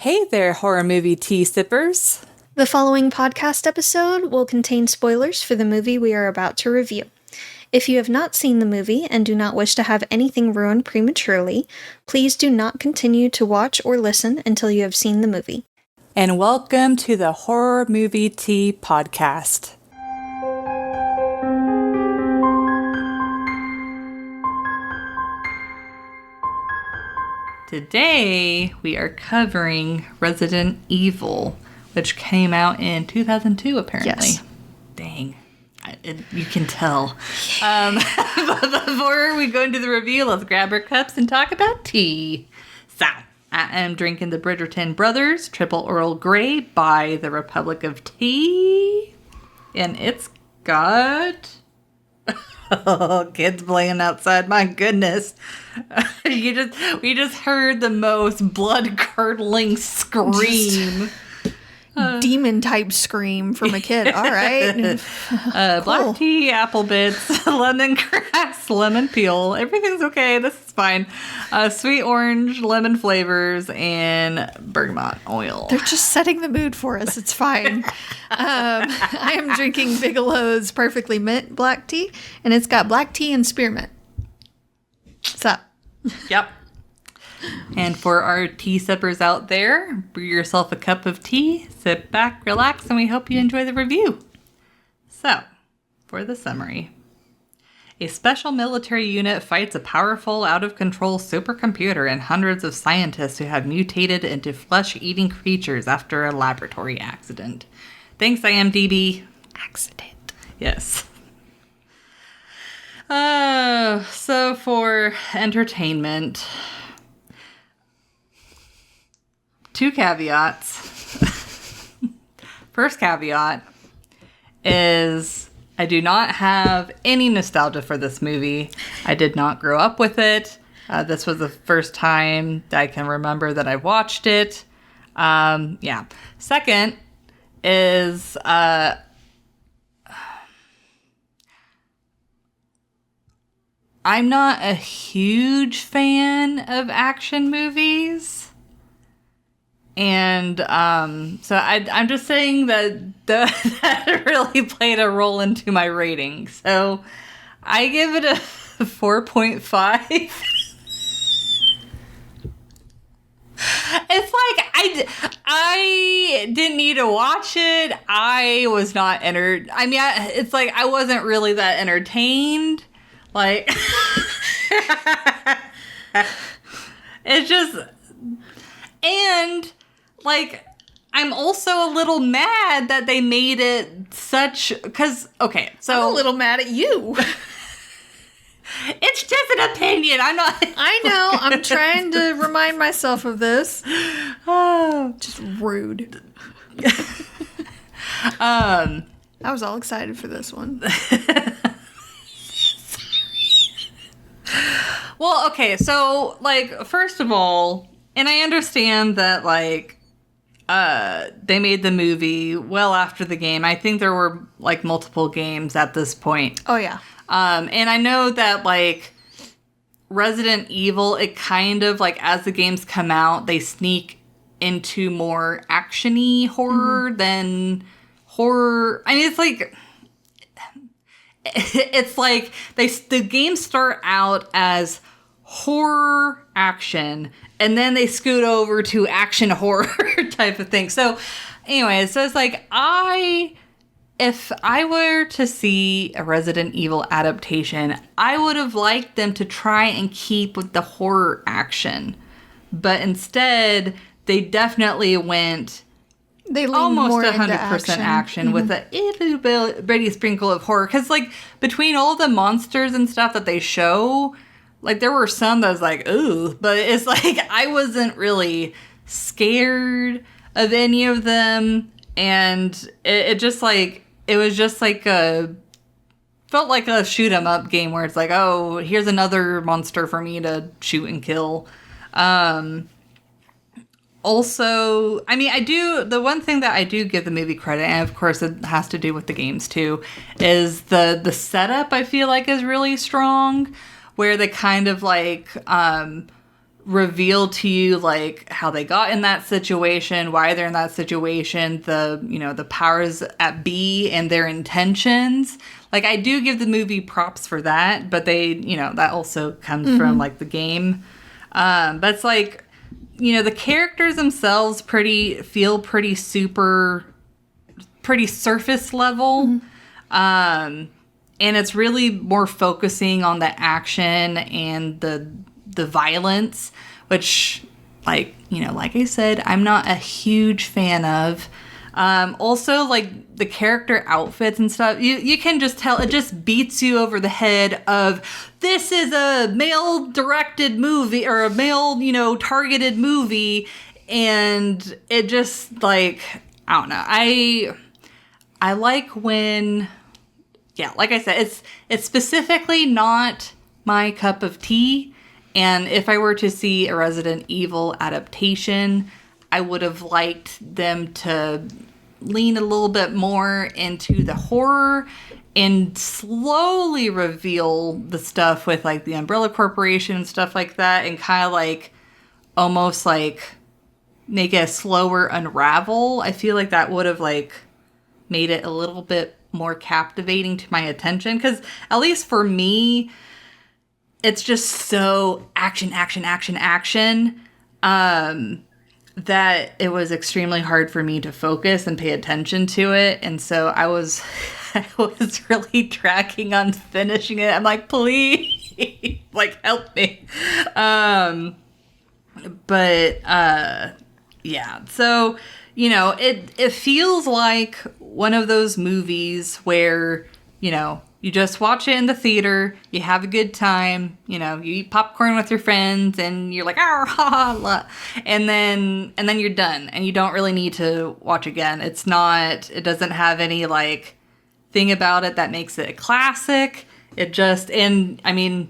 Hey there, horror movie tea sippers. The following podcast episode will contain spoilers for the movie we are about to review. If you have not seen the movie and do not wish to have anything ruined prematurely, please do not continue to watch or listen until you have seen the movie. And welcome to the Horror Movie Tea Podcast. Today, we are covering Resident Evil, which came out in 2002, apparently. Yes. Dang. You can tell. But before we go into the review, let's grab our cups and talk about tea. So, I am drinking the Bridgerton Brothers Triple Earl Grey by the Republic of Tea. And it's got... Oh, kids playing outside. My goodness. We just heard the most blood-curdling scream. Demon-type scream from a kid. All right. Cool. Black tea, apple bits, lemongrass, lemon peel. Everything's okay. This is fine. Sweet orange, lemon flavors, and bergamot oil. They're just setting the mood for us. It's fine. I am drinking Bigelow's Perfectly Mint black tea, and it's got black tea and spearmint. What's up? Yep. And for our tea sippers out there, brew yourself a cup of tea, sit back, relax, and we hope you enjoy the review. So, for the summary. A special military unit fights a powerful, out-of-control supercomputer and hundreds of scientists who have mutated into flesh-eating creatures after a laboratory accident. Thanks, IMDb. Accident. Yes. So for entertainment... Two caveats. First caveat is I do not have any nostalgia for this movie. I did not grow up with it. This was the first time that I can remember that I watched it. Yeah. Second is I'm not a huge fan of action movies. And so I'm just saying that that really played a role into my rating. So I give it a 4.5. It's like I didn't need to watch it. I was not it's like I wasn't really that entertained. Like it's just and. Like, I'm also a little mad that they made it such... Because, okay, so... I'm a little mad at you. It's just an opinion. I'm not... I know. I'm trying to remind myself of this. Oh. Just rude. I was all excited for this one. Well, okay, so, like, first of all, and I understand that, like... they made the movie well after the game. I think there were like multiple games at this point. Oh yeah. And I know that like Resident Evil, it kind of like as the games come out, they sneak into more action-y horror than horror. I mean, it's like the games start out as horror action and then they scoot over to action horror type of thing. So anyway, so it's like if I were to see a Resident Evil adaptation, I would have liked them to try and keep with the horror action. But instead, they definitely went almost 100% action with a little bitty sprinkle of horror. Because like between all the monsters and stuff that they show... Like, there were some that was like, ooh, but it's like, I wasn't really scared of any of them, and it just, like, it was just, like, felt like a shoot-'em-up game where it's like, oh, here's another monster for me to shoot and kill. Also, I mean, the one thing that I do give the movie credit, and of course it has to do with the games too, is the setup I feel like is really strong. Where they kind of like reveal to you like how they got in that situation, why they're in that situation, the powers at be and their intentions. Like, I do give the movie props for that, but they, that also comes from like the game. But it's like, the characters themselves feel pretty surface level. And it's really more focusing on the action and the violence, which, like I said, I'm not a huge fan of. Also, like, the character outfits and stuff, you can just tell, it just beats you over the head of, this is a male-directed movie, or a male, targeted movie, and it just, like, I don't know. I like when, like I said, it's specifically not my cup of tea, and if I were to see a Resident Evil adaptation, I would have liked them to lean a little bit more into the horror and slowly reveal the stuff with like the Umbrella Corporation and stuff like that, and kind of like almost like make a slower unravel. I feel like that would have like made it a little bit more captivating to my attention, because at least for me, it's just so action, that it was extremely hard for me to focus and pay attention to it. And so I was really tracking on finishing it. I'm like, please, like, help me. Yeah. So, it feels like one of those movies where, you just watch it in the theater, you have a good time, you eat popcorn with your friends, and you're like, ah, ha, ha, la. And then you're done, and you don't really need to watch again. It doesn't have any, like, thing about it that makes it a classic. It just, and, I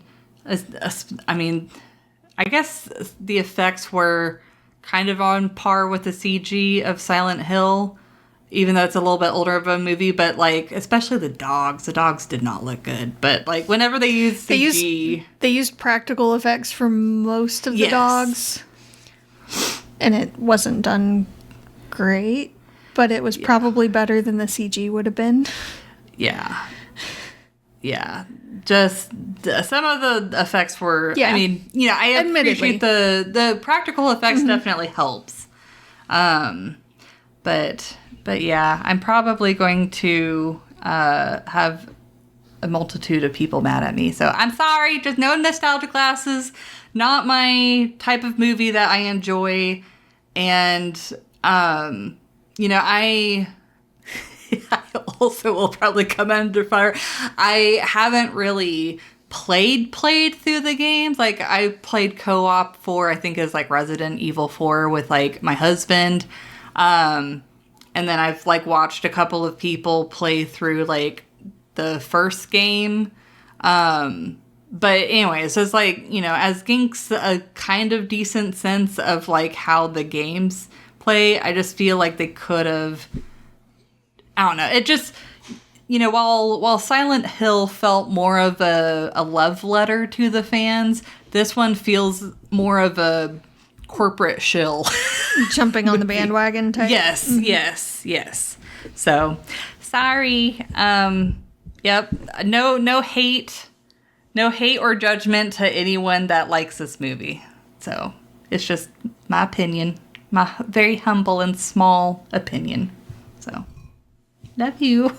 guess the effects were kind of on par with the CG of Silent Hill, even though it's a little bit older of a movie, but, like, especially the dogs did not look good. But, like, whenever they use CG... They used practical effects for most of the dogs. And it wasn't done great, but it was probably better than the CG would have been. Yeah. Just some of the effects were... Yeah. I appreciate the practical effects definitely helps. But yeah, I'm probably going to have a multitude of people mad at me. So I'm sorry, just no nostalgia glasses. Not my type of movie that I enjoy. And, I also will probably come under fire. I haven't really played through the games. Like, I played co-op for, I think it was like Resident Evil 4 with like my husband. And then I've, like, watched a couple of people play through, like, the first game. But anyway, so it's like, as Gink's a kind of decent sense of, like, how the games play, I just feel like they could have... I don't know. It just... while Silent Hill felt more of a love letter to the fans, this one feels more of a corporate shill. Jumping on the bandwagon type? Yes, yes. So, sorry. Yep. No hate or judgment to anyone that likes this movie. So, it's just my opinion. My very humble and small opinion. So, love you.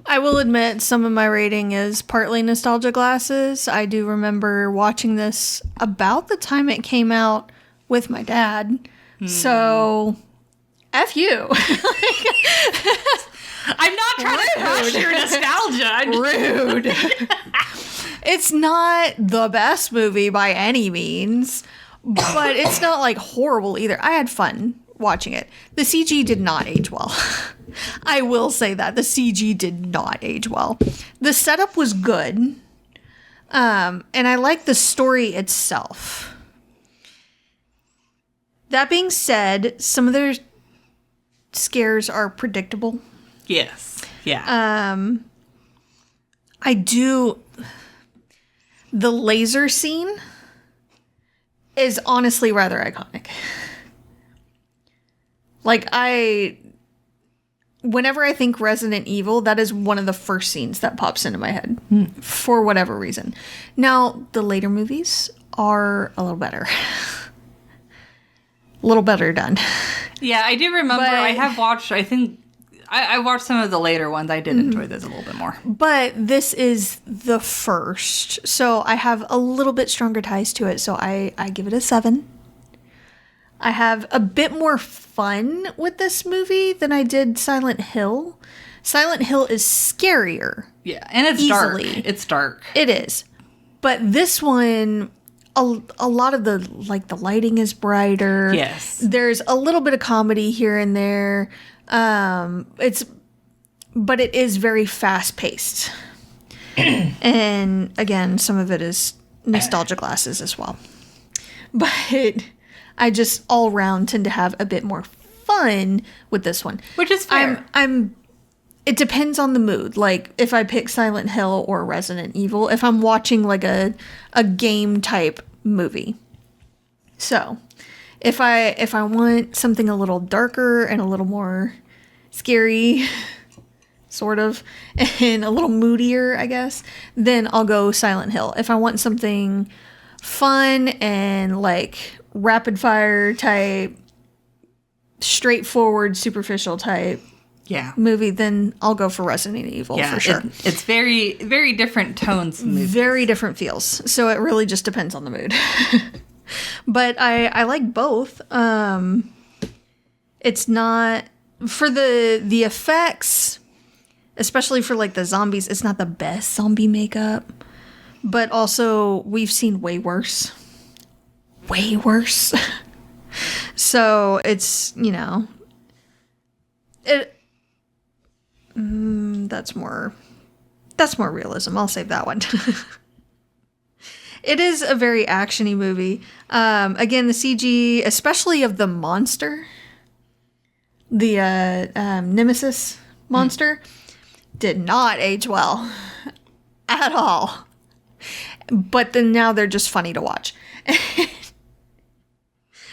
I will admit some of my rating is partly nostalgia glasses. I do remember watching this about the time it came out with my dad. So, F you. I'm not trying to crush your nostalgia. Rude. It's not the best movie by any means, but it's not, like, horrible either. I had fun watching it. The CG did not age well. I will say that. The CG did not age well. The setup was good, and I like the story itself. That being said, some of their scares are predictable. Yes. Yeah. I do... The laser scene, is honestly rather iconic. Like, whenever I think Resident Evil, that is one of the first scenes that pops into my head for whatever reason. Now, the later movies are a little better. A little better done. Yeah, I do remember. I have watched, I think, I watched some of the later ones. I did enjoy those a little bit more. But this is the first. So I have a little bit stronger ties to it. So I give it a 7. I have a bit more fun with this movie than I did Silent Hill. Silent Hill is scarier. Yeah, and it's easily. Dark. It's dark. It is. But this one, a lot of the lighting is brighter. Yes. There's a little bit of comedy here and there. But it is very fast paced. And again, some of it is nostalgia glasses as well. But I just all round tend to have a bit more fun with this one. Which is fair. It depends on the mood. Like, if I pick Silent Hill or Resident Evil, if I'm watching like a game type movie. So, if I want something a little darker and a little more scary, sort of, and a little moodier, I guess, then I'll go Silent Hill. If I want something fun and like rapid fire type, straightforward, superficial type movie, then I'll go for Resident Evil for sure. It's very, very different tones. Very different feels. So it really just depends on the mood. But I like both. It's not for the effects, especially for like the zombies. It's not the best zombie makeup, but also we've seen way worse. So it's, that's more realism. I'll save that one. It is a very actiony movie. Again, the CG, especially of the monster, the Nemesis monster, did not age well at all. But then now they're just funny to watch.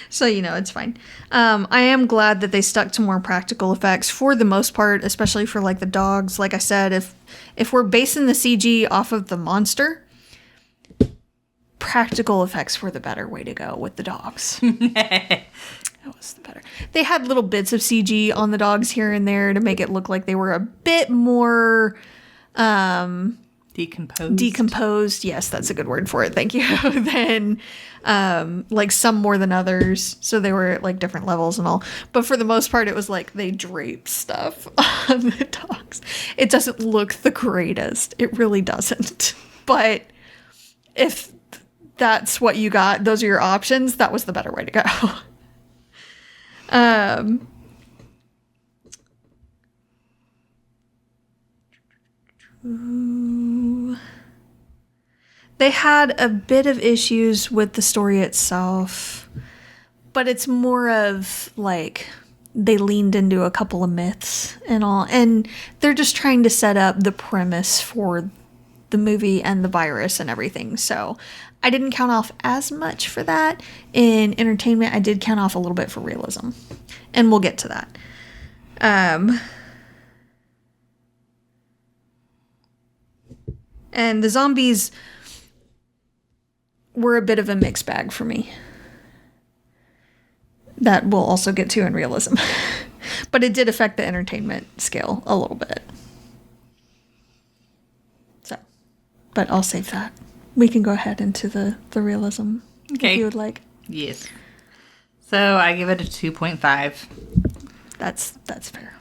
So, it's fine. I am glad that they stuck to more practical effects for the most part, especially for like the dogs. Like I said, if we're basing the CG off of the monster, practical effects were the better way to go with the dogs. That was the better. They had little bits of CG on the dogs here and there to make it look like they were a bit more decomposed. Yes, that's a good word for it. Thank you. Then like some more than others. So they were at like different levels and all. But for the most part, it was like they draped stuff on the dogs. It doesn't look the greatest. It really doesn't. But if that's what you got, those are your options, that was the better way to go. They had a bit of issues with the story itself, but it's more of like they leaned into a couple of myths and all, and they're just trying to set up the premise for the movie and the virus and everything. So I didn't count off as much for that. In entertainment, I did count off a little bit for realism, and we'll get to that. And the zombies were a bit of a mixed bag for me. That we'll also get to in realism. But it did affect the entertainment scale a little bit. So, but I'll save that. We can go ahead into the realism if you would like. Yes. So I give it a 2.5. That's fair.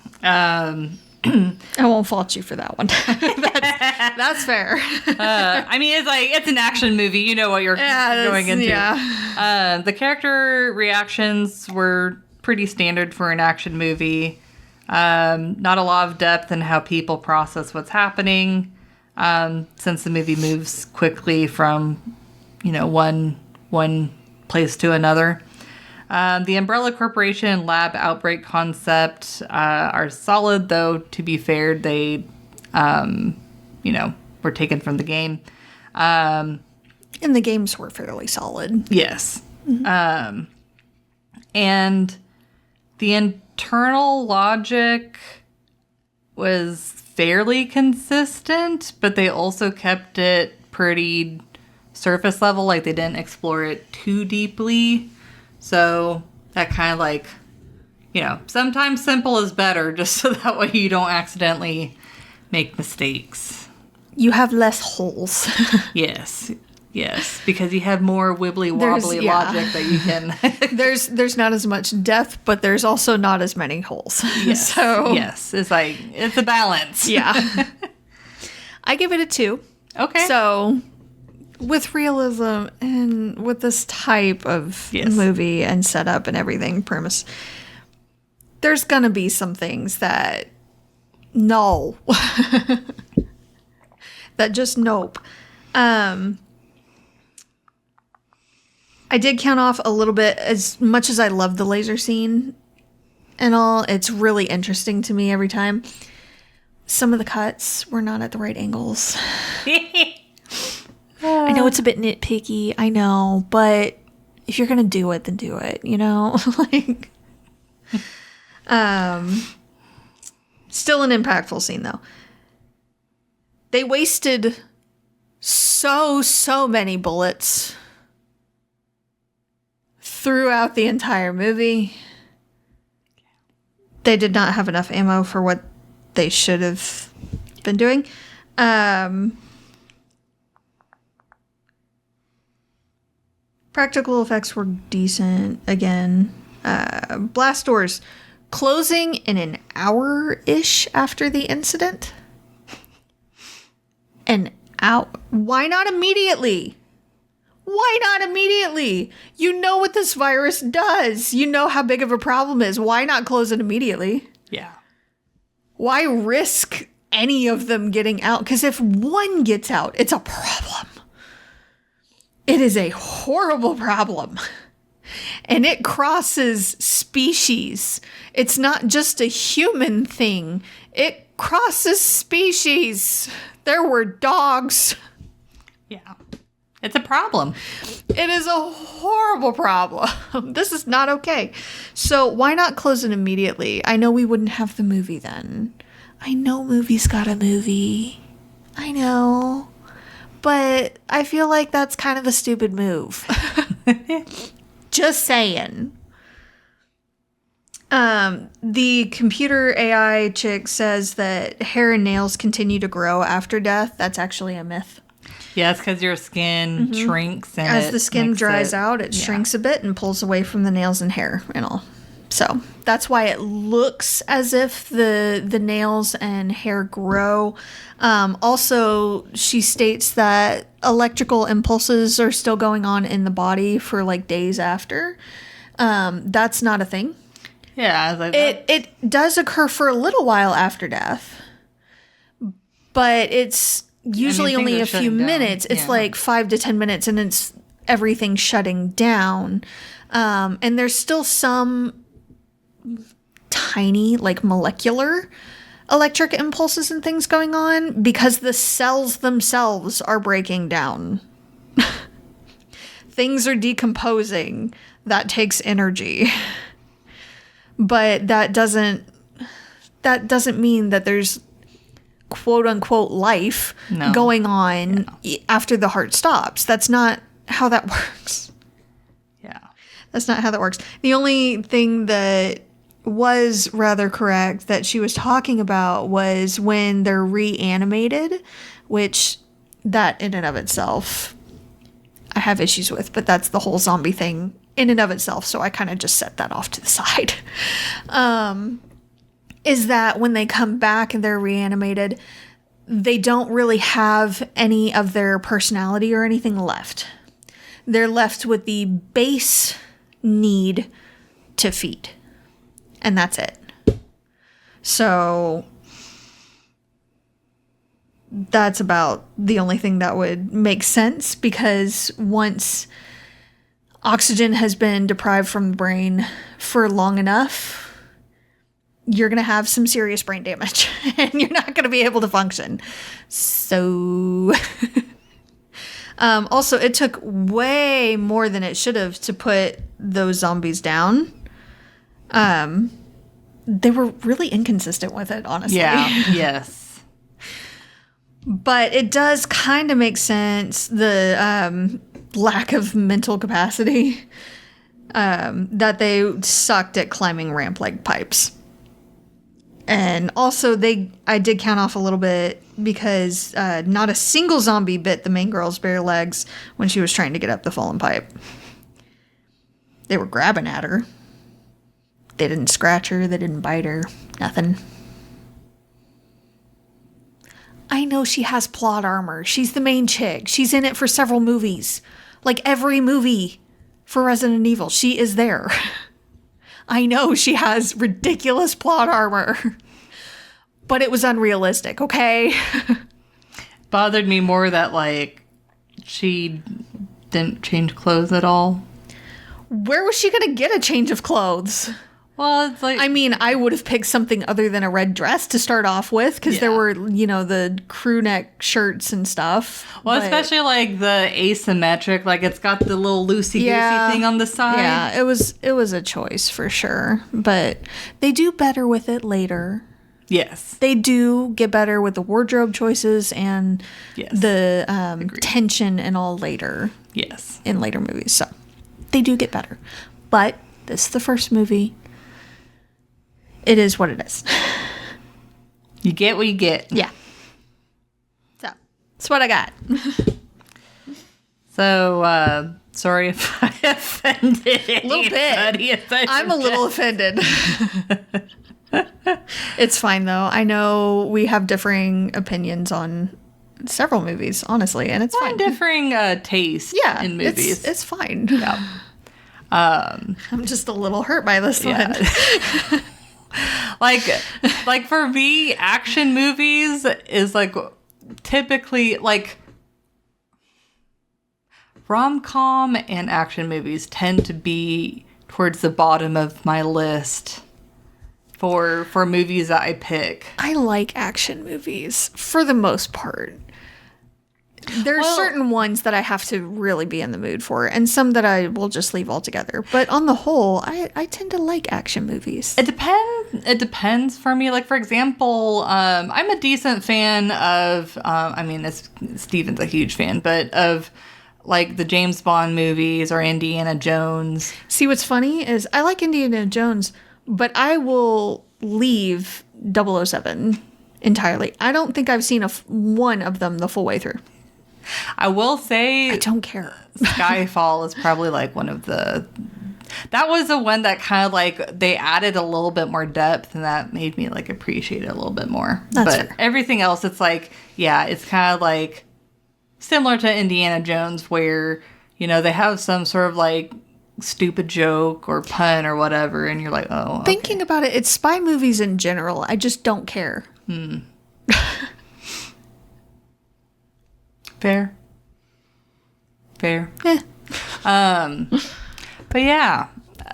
I won't fault you for that one. that's fair. I mean, it's an action movie. You know what you're going into. Yeah. The character reactions were pretty standard for an action movie. Not a lot of depth in how people process what's happening. Since the movie moves quickly from, one place to another. The Umbrella Corporation lab outbreak concept are solid, though, to be fair, they, were taken from the game. And the games were fairly solid. Yes. And the internal logic was fairly consistent, but they also kept it pretty surface level, like they didn't explore it too deeply. So that kind of like, you know, sometimes simple is better, just so that way you don't accidentally make mistakes. You have less holes. Yes, because you have more wibbly wobbly logic that you can. there's not as much depth, but there's also not as many holes. Yes, So yes, it's like it's a balance. yeah, I give it a 2. Okay. So with realism and with this type of movie and setup and everything, premise, there's gonna be some things that that just nope. I did count off a little bit. As much as I love the laser scene and all, it's really interesting to me every time. Some of the cuts were not at the right angles. I know it's a bit nitpicky, I know, but if you're gonna do it, then do it, you know? Like, still an impactful scene, though. They wasted so many bullets throughout the entire movie. They did not have enough ammo for what they should have been doing. Practical effects were decent again. Blast doors closing in an hour-ish after the incident. An hour? Why not immediately? Why not immediately? You know what this virus does. You know how big of a problem it is. Why not close it immediately? Yeah. Why risk any of them getting out? Because if one gets out, it's a problem. It is a horrible problem. And it crosses species. It's not just a human thing. It crosses species. There were dogs. Yeah. It's a problem. It is a horrible problem. This is not okay. So why not close it immediately? I know we wouldn't have the movie then. I know movies got a movie. I know. But I feel like that's kind of a stupid move. Just saying. The computer AI chick says that hair and nails continue to grow after death. That's actually a myth. Yeah, it's because your skin shrinks. And as the skin dries out, it shrinks a bit and pulls away from the nails and hair and all. So that's why it looks as if the nails and hair grow. Also, she states that electrical impulses are still going on in the body for like days after. That's not a thing. Yeah. It does occur for a little while after death, but it's usually only a few minutes. It's like 5 to 10 minutes and it's everything shutting down. And there's still some tiny, like molecular electric impulses and things going on because the cells themselves are breaking down. Things are decomposing. That takes energy. But that doesn't mean that there's quote unquote life going on after the heart stops. That's not how that works. Yeah. That's not how that works. The only thing that was rather correct that she was talking about was when they're reanimated, which that in and of itself I have issues with, but that's the whole zombie thing in and of itself. So I kind of just set that off to the side. Is that when they come back and they're reanimated, they don't really have any of their personality or anything left. They're left with the base need to feed. And that's it. So that's about the only thing that would make sense, because once oxygen has been deprived from the brain for long enough, you're going to have some serious brain damage and you're not going to be able to function. So Also, it took way more than it should have to put those zombies down. They were really inconsistent with it, honestly. Yeah. Yes. But it does kind of make sense, the lack of mental capacity, that they sucked at climbing ramp-like pipes. And also, I did count off a little bit because not a single zombie bit the main girl's bare legs when she was trying to get up the fallen pipe. They were grabbing at her. They didn't scratch her. They didn't bite her. Nothing. I know she has plot armor. She's the main chick. She's in it for several movies. Like every movie for Resident Evil, she is there. I know she has ridiculous plot armor. But it was unrealistic, okay? Bothered me more that, like, she didn't change clothes at all. Where was she gonna get a change of clothes? Well, it's like... I mean, I would have picked something other than a red dress to start off with, because there were, the crew neck shirts and stuff. Well, especially, like, the asymmetric, like, it's got the little loosey-goosey thing on the side. Yeah, it was a choice for sure. But they do better with it later. Yes. They do get better with the wardrobe choices and the tension and all later. Yes. In later movies. So, they do get better. But this is the first movie. It is what it is. You get what you get. Yeah. So, that's what I got. So, sorry if I offended A little bit. I'm a little offended. It's fine, though. I know we have differing opinions on several movies, honestly, and it's fine. Differing taste in movies. It's fine. Yeah. I'm just a little hurt by this one. like for me, action movies is like typically like rom-com and action movies tend to be towards the bottom of my list for movies that I pick. I like action movies for the most part. There are certain ones that I have to really be in the mood for, and some that I will just leave altogether. But on the whole, I tend to like action movies. It depends for me. Like, for example, I'm a decent fan of, Steven's a huge fan, but of, like, the James Bond movies or Indiana Jones. See, what's funny is I like Indiana Jones, but I will leave 007 entirely. I don't think I've seen one of them the full way through. I will say... I don't care. Skyfall is probably, like, one of the... That was the one that kind of, like, they added a little bit more depth, and that made me, like, appreciate it a little bit more. That's but fair. Everything else, it's like, yeah, it's kind of, like, similar to Indiana Jones, where, they have some sort of, like, stupid joke or pun or whatever, and you're like, oh, okay. Thinking about it, it's spy movies in general. I just don't care. Fair. Eh. But yeah,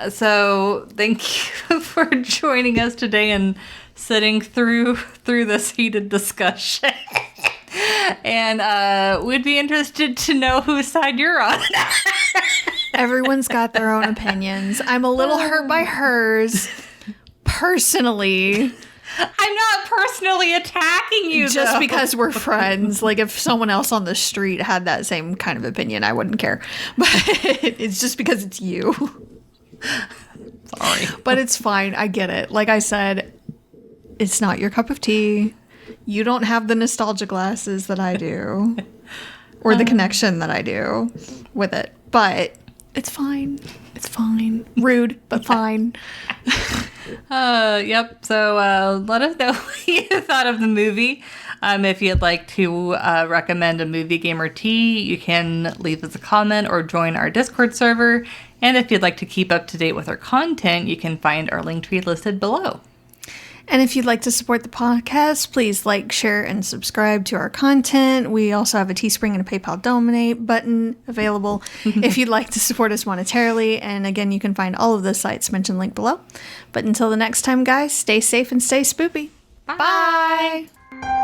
so thank you for joining us today and sitting through this heated discussion. And we'd be interested to know whose side you're on. Everyone's got their own opinions. I'm a little hurt by hers, personally. I'm not personally attacking you, just though. because we're friends. Like, if someone else on the street had that same kind of opinion, I wouldn't care. But it's just because it's you. Sorry. But it's fine. I get it. Like I said, it's not your cup of tea. You don't have the nostalgia glasses that I do. Or the connection that I do with it. But it's fine. It's fine. Rude, but fine. Yep. So let us know what you thought of the movie. If you'd like to recommend a movie, game, or tea, you can leave us a comment or join our Discord server. And if you'd like to keep up to date with our content, you can find our link tree listed below. And if you'd like to support the podcast, please like, share, and subscribe to our content. We also have a Teespring and a PayPal donate button available if you'd like to support us monetarily. And again, you can find all of the sites mentioned linked below. But until the next time, guys, stay safe and stay spoopy. Bye. Bye.